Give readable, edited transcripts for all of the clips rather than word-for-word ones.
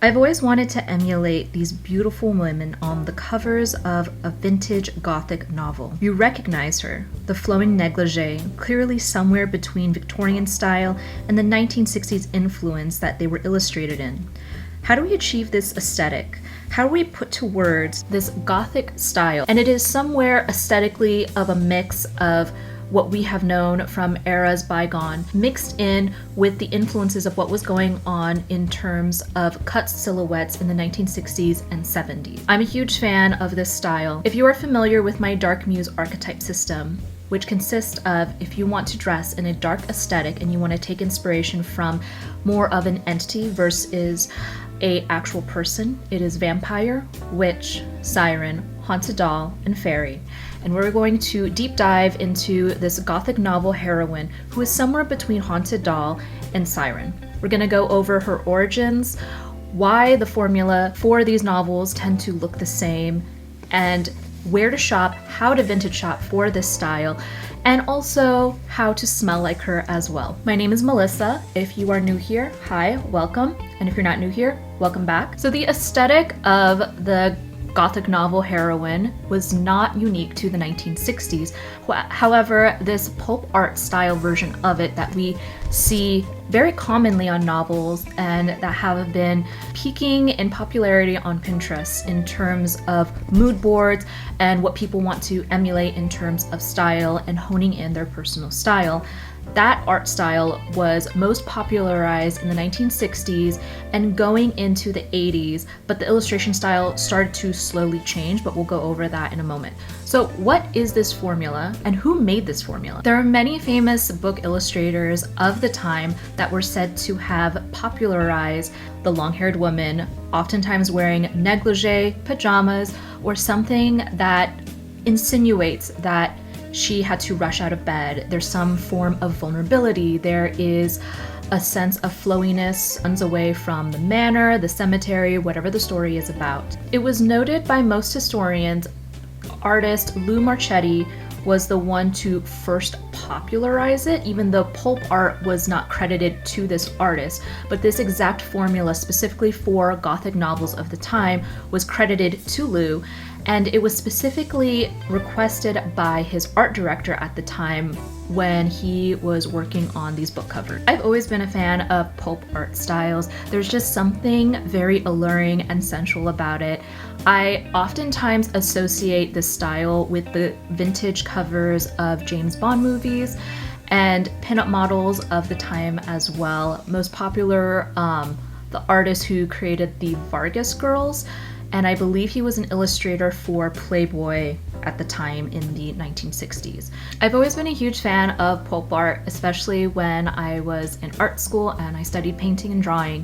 I've always wanted to emulate these beautiful women on the covers of a vintage Gothic novel. You recognize her, the flowing negligee, clearly somewhere between Victorian style and the 1960s influence that they were illustrated in. How do we achieve this aesthetic? How do we put to words this Gothic style? And it is somewhere aesthetically of a mix of what we have known from eras bygone, mixed in with the influences of what was going on in terms of cut silhouettes in the 1960s and 70s. I'm a huge fan of this style. If you are familiar with my Dark Muse archetype system, which consists of, if you want to dress in a dark aesthetic and you want to take inspiration from more of an entity versus a actual person, it is vampire, witch, siren, haunted doll, and fairy. And we're going to deep dive into this Gothic novel heroine who is somewhere between haunted doll and siren. We're going to go over her origins, why the formula for these novels tend to look the same, and where to shop, how to vintage shop for this style, and also how to smell like her as well. My name is Melissa. If you are new here, hi, welcome. And if you're not new here, welcome back. So the aesthetic of the Gothic novel heroine was not unique to the 1960s. However, this pulp art style version of it that we see very commonly on novels and that have been peaking in popularity on Pinterest in terms of mood boards and what people want to emulate in terms of style and honing in their personal style. That art style was most popularized in the 1960s and going into the 80s, but the illustration style started to slowly change, but we'll go over that in a moment. So what is this formula and who made this formula? There are many famous book illustrators of the time that were said to have popularized the long-haired woman, oftentimes wearing negligee, pajamas, or something that insinuates that she had to rush out of bed. There's some form of vulnerability. There is a sense of flowiness, runs away from the manor, the cemetery, whatever the story is about. It was noted by most historians, artist Lou Marchetti was the one to first popularize it, even though pulp art was not credited to this artist. But this exact formula, specifically for Gothic novels of the time, was credited to Lou, and it was specifically requested by his art director at the time when he was working on these book covers. I've always been a fan of pulp art styles. There's just something very alluring and sensual about it. I oftentimes associate this style with the vintage covers of James Bond movies and pinup models of the time as well. Most popular, the artist who created the Vargas girls, and I believe he was an illustrator for Playboy at the time in the 1960s. I've always been a huge fan of pulp art, especially when I was in art school and I studied painting and drawing.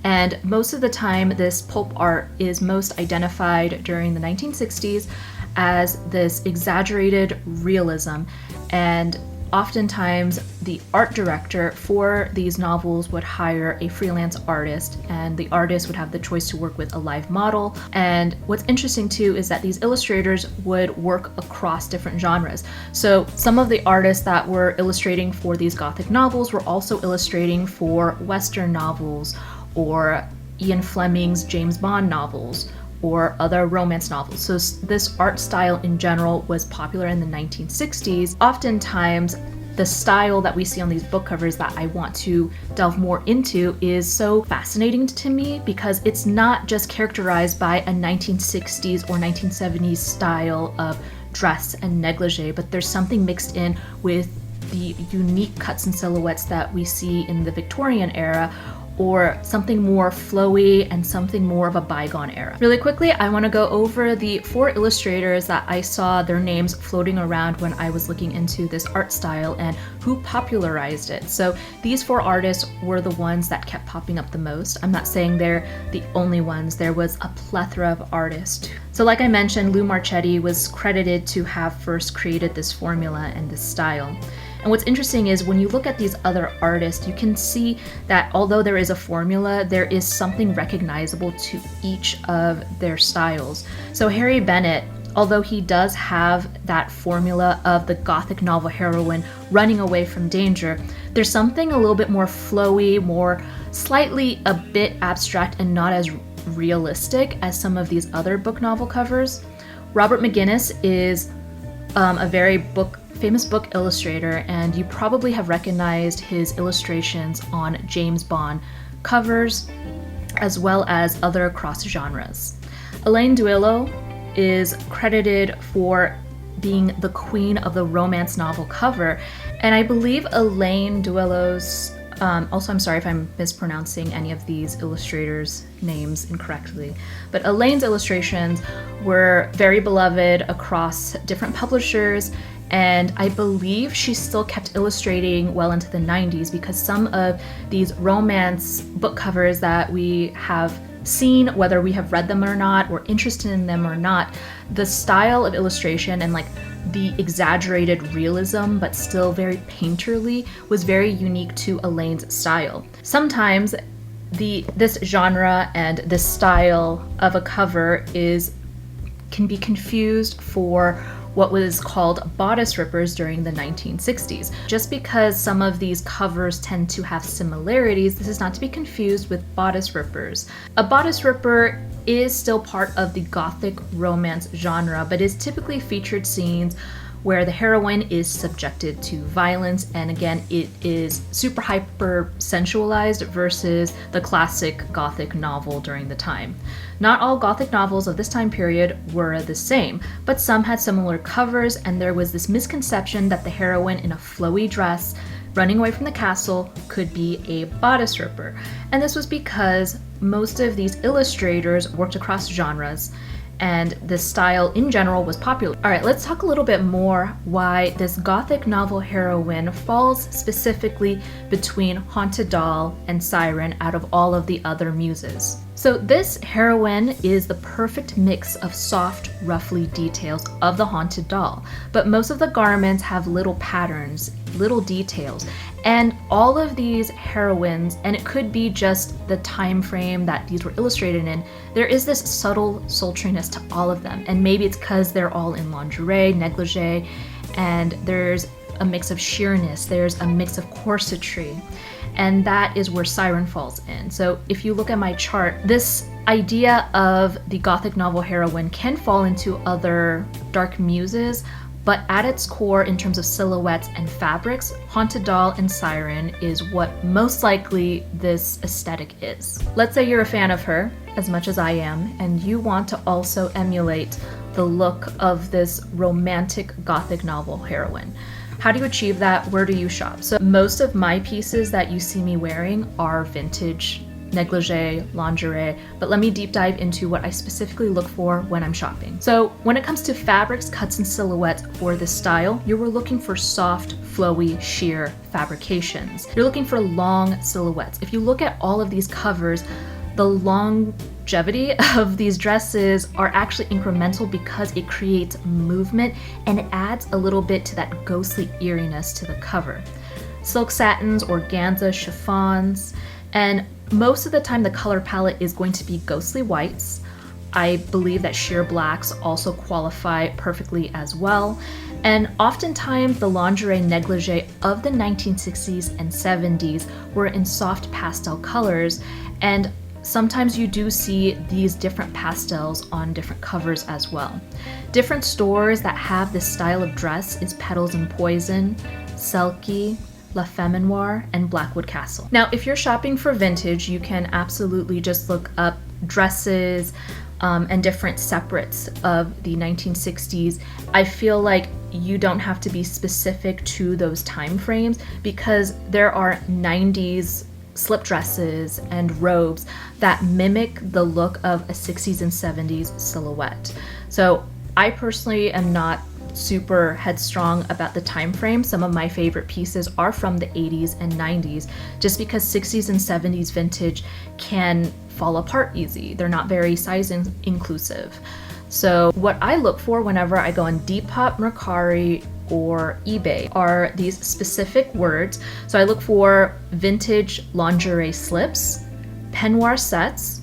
And most of the time, this pulp art is most identified during the 1960s as this exaggerated realism. And oftentimes, the art director for these novels would hire a freelance artist, and the artist would have the choice to work with a live model. And what's interesting too is that these illustrators would work across different genres. So some of the artists that were illustrating for these Gothic novels were also illustrating for Western novels, or Ian Fleming's James Bond novels, or other romance novels. So this art style in general was popular in the 1960s. Oftentimes, the style that we see on these book covers that I want to delve more into is so fascinating to me because it's not just characterized by a 1960s or 1970s style of dress and negligee, but there's something mixed in with the unique cuts and silhouettes that we see in the Victorian era, or something more flowy and something more of a bygone era. Really quickly, I want to go over the 4 illustrators that I saw their names floating around when I was looking into this art style and who popularized it. So these 4 artists were the ones that kept popping up the most. I'm not saying they're the only ones. There was a plethora of artists. So like I mentioned, Lou Marchetti was credited to have first created this formula and this style. And what's interesting is when you look at these other artists, you can see that although there is a formula, there is something recognizable to each of their styles. So Harry Bennett Although he does have that formula of the Gothic novel heroine running away from danger, there's something a little bit more flowy, more slightly a bit abstract and not as realistic as some of these other book novel covers. Robert McGinnis is a very famous book illustrator, and you probably have recognized his illustrations on James Bond covers, as well as other cross genres. Elaine Duillo is credited for being the queen of the romance novel cover, and I believe Elaine Duillo's also, I'm sorry if I'm mispronouncing any of these illustrators' names incorrectly, but Elaine's illustrations were very beloved across different publishers, and I believe she still kept illustrating well into the 90s, because some of these romance book covers that we have seen, whether we have read them or not, or interested in them or not, the style of illustration and like the exaggerated realism, but still very painterly, was very unique to Elaine's style. Sometimes this genre and this style of a cover can be confused for what was called bodice rippers during the 1960s. Just because some of these covers tend to have similarities, this is not to be confused with bodice rippers. A bodice ripper is still part of the Gothic romance genre, but is typically featured scenes where the heroine is subjected to violence, and again, it is super hyper sensualized versus the classic Gothic novel during the time. Not all Gothic novels of this time period were the same, but some had similar covers, and there was this misconception that the heroine in a flowy dress running away from the castle could be a bodice ripper. And this was because most of these illustrators worked across genres, and the style in general was popular. All right, let's talk a little bit more why this Gothic novel heroine falls specifically between Haunted Doll and Siren out of all of the other muses. So this heroine is the perfect mix of soft, ruffly details of the Haunted Doll, but most of the garments have little patterns, little details, and all of these heroines, and it could be just the time frame that these were illustrated in, there is this subtle sultriness to all of them, and maybe it's because they're all in lingerie, negligee, and there's a mix of sheerness, there's a mix of corsetry, and that is where Siren falls in. So if you look at my chart, this idea of the Gothic novel heroine can fall into other Dark Muses, but at its core, in terms of silhouettes and fabrics, Haunted Doll and Siren is what most likely this aesthetic is. Let's say you're a fan of her, as much as I am, and you want to also emulate the look of this romantic Gothic novel heroine. How do you achieve that? Where do you shop? So most of my pieces that you see me wearing are vintage, negligee, lingerie, but let me deep dive into what I specifically look for when I'm shopping. So when it comes to fabrics, cuts, and silhouettes for this style, you were looking for soft, flowy, sheer fabrications. You're looking for long silhouettes. If you look at all of these covers, the longevity of these dresses are actually incremental because it creates movement and it adds a little bit to that ghostly eeriness to the cover. Silk satins, organza, chiffons, and most of the time the color palette is going to be ghostly whites. I believe that sheer blacks also qualify perfectly as well. And oftentimes the lingerie negligee of the 1960s and 70s were in soft pastel colors, and sometimes you do see these different pastels on different covers as well. Different stores that have this style of dress is Petals and Poison, Selkie, La Femme Noire, and Blackwood Castle. Now, if you're shopping for vintage, you can absolutely just look up dresses and different separates of the 1960s. I feel like you don't have to be specific to those time frames because there are 90s slip dresses and robes that mimic the look of a 60s and 70s silhouette. So I personally am not super headstrong about the time frame. Some of my favorite pieces are from the 80s and 90s just because 60s and 70s vintage can fall apart easy. They're not very size inclusive. So what I look for whenever I go on Depop, Mercari, or eBay are these specific words. So I look for vintage lingerie slips, peignoir sets,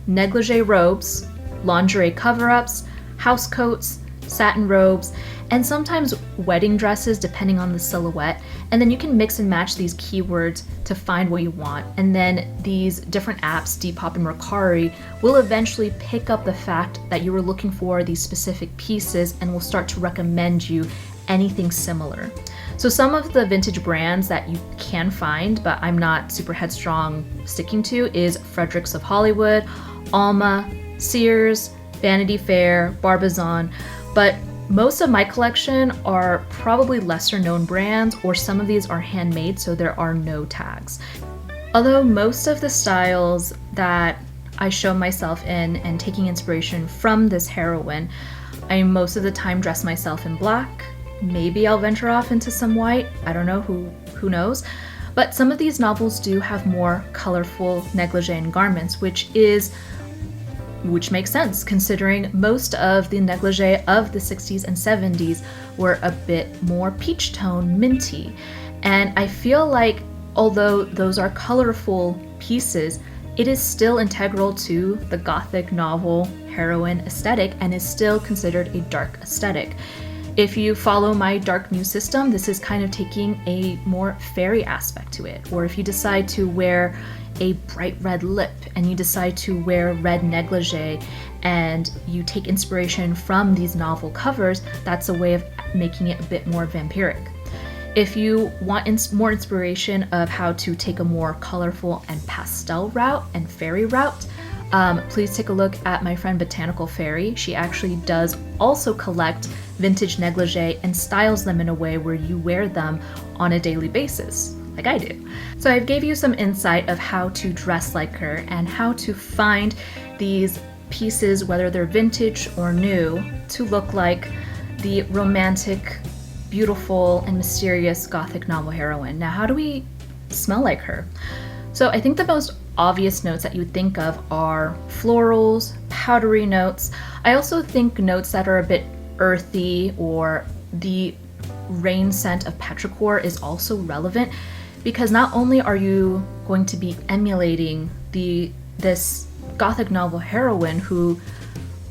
negligee robes, lingerie cover-ups, house coats, satin robes, and sometimes wedding dresses depending on the silhouette. And then you can mix and match these keywords to find what you want. And then these different apps, Depop and Mercari, will eventually pick up the fact that you were looking for these specific pieces and will start to recommend you anything similar. So some of the vintage brands that you can find, but I'm not super headstrong sticking to, is Fredericks of Hollywood, Alma, Sears, Vanity Fair, Barbizon, but most of my collection are probably lesser known brands, or some of these are handmade, so there are no tags. Although most of the styles that I show myself in and taking inspiration from this heroine, I most of the time dress myself in black. Maybe I'll venture off into some white, I don't know, who knows. But some of these novels do have more colorful negligee and garments, which makes sense considering most of the negligee of the 60s and 70s were a bit more peach tone, minty. And I feel like although those are colorful pieces, it is still integral to the Gothic novel heroine aesthetic and is still considered a dark aesthetic. If you follow my Dark Muse system, this is kind of taking a more fairy aspect to it. Or if you decide to wear a bright red lip and you decide to wear red negligee and you take inspiration from these novel covers, that's a way of making it a bit more vampiric. If you want more inspiration of how to take a more colorful and pastel route and fairy route, please take a look at my friend Botanical Fairy. She actually does also collect vintage negligee and styles them in a way where you wear them on a daily basis, like I do. So I've gave you some insight of how to dress like her and how to find these pieces, whether they're vintage or new, to look like the romantic, beautiful, and mysterious Gothic novel heroine. Now, how do we smell like her? So I think the most obvious notes that you would think of are florals, powdery notes. I also think notes that are a bit earthy, or the rain scent of petrichor is also relevant, because not only are you going to be emulating this Gothic novel heroine who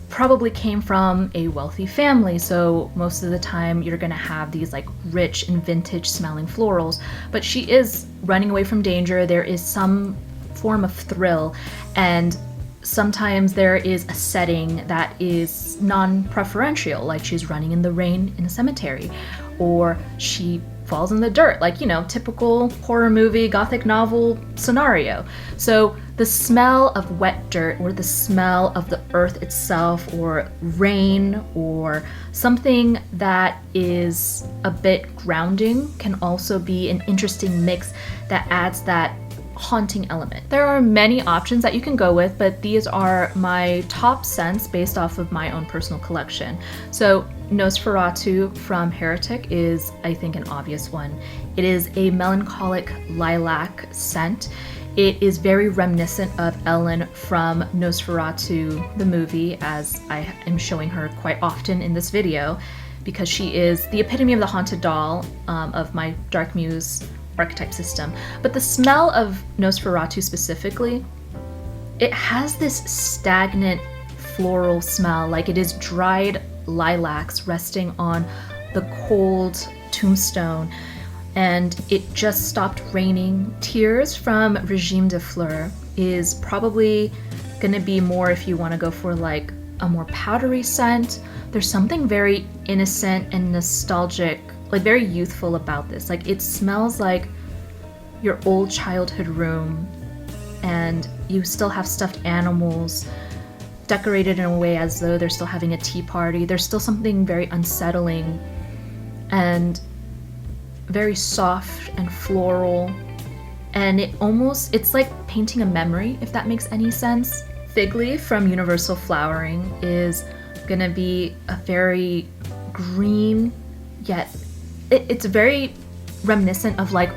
probably came from a wealthy family, so most of the time you're gonna have these like rich and vintage smelling florals, but she is running away from danger. There is some form of thrill, and sometimes there is a setting that is non-preferential, like she's running in the rain in a cemetery, or she falls in the dirt, like, typical horror movie, Gothic novel scenario. So the smell of wet dirt, or the smell of the earth itself, or rain, or something that is a bit grounding can also be an interesting mix that adds that haunting element. There are many options that you can go with, but these are my top scents based off of my own personal collection. So Nosferatu from Heretic is, I think, an obvious one. It is a melancholic lilac scent. It is very reminiscent of Ellen from Nosferatu, the movie, as I am showing her quite often in this video, because she is the epitome of the haunted doll of my Dark Muse archetype system. But the smell of Nosferatu specifically, it has this stagnant floral smell, like it is dried lilacs resting on the cold tombstone, and it just stopped raining. Tears from Regime de Fleur is probably gonna be more if you want to go for like a more powdery scent. There's something very innocent and nostalgic, like very youthful about this. Like it smells like your old childhood room, and you still have stuffed animals decorated in a way as though they're still having a tea party. There's still something very unsettling and very soft and floral, and it's like painting a memory, if that makes any sense. Fig Leaf from Universal Flowering is gonna be a very green, yet it's very reminiscent of like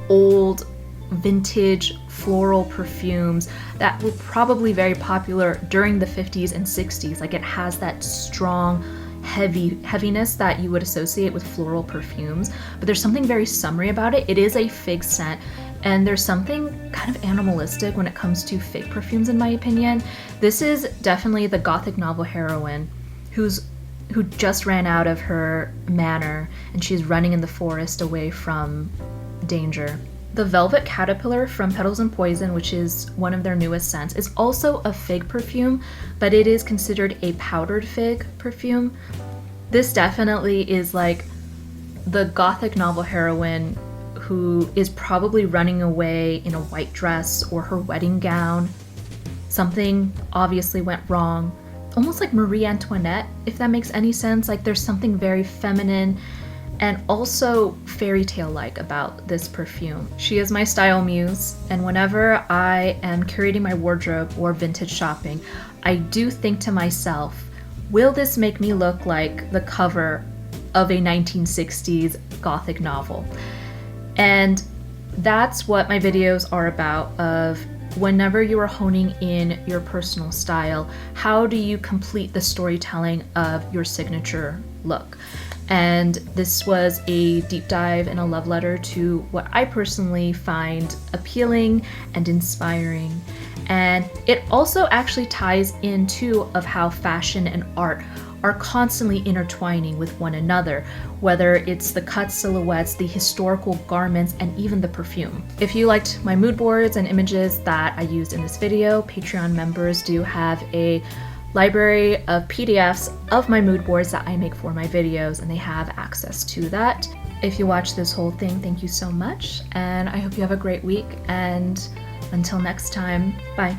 old vintage floral perfumes that were probably very popular during the 50s and 60s. Like it has that strong heaviness that you would associate with floral perfumes, but there's something very summery about it. It is a fig scent, and there's something kind of animalistic when it comes to fig perfumes, in my opinion. This is definitely the Gothic novel heroine whose who just ran out of her manor and she's running in the forest away from danger. The Velvet Caterpillar from Petals and Poison, which is one of their newest scents, is also a fig perfume, but it is considered a powdered fig perfume. This definitely is like the Gothic novel heroine who is probably running away in a white dress or her wedding gown. Something obviously went wrong. Almost like Marie Antoinette, if that makes any sense. Like there's something very feminine and also fairy tale-like about this perfume. She is my style muse, and whenever I am curating my wardrobe or vintage shopping, I do think to myself, will this make me look like the cover of a 1960s Gothic novel? And that's what my videos are about, of whenever you are honing in your personal style, how do you complete the storytelling of your signature look? And this was a deep dive and a love letter to what I personally find appealing and inspiring. And it also actually ties into of how fashion and art are constantly intertwining with one another, whether it's the cut silhouettes, the historical garments, and even the perfume. If you liked my mood boards and images that I used in this video, Patreon members do have a library of PDFs of my mood boards that I make for my videos, and they have access to that. If you watched this whole thing, thank you so much, and I hope you have a great week, and until next time, bye.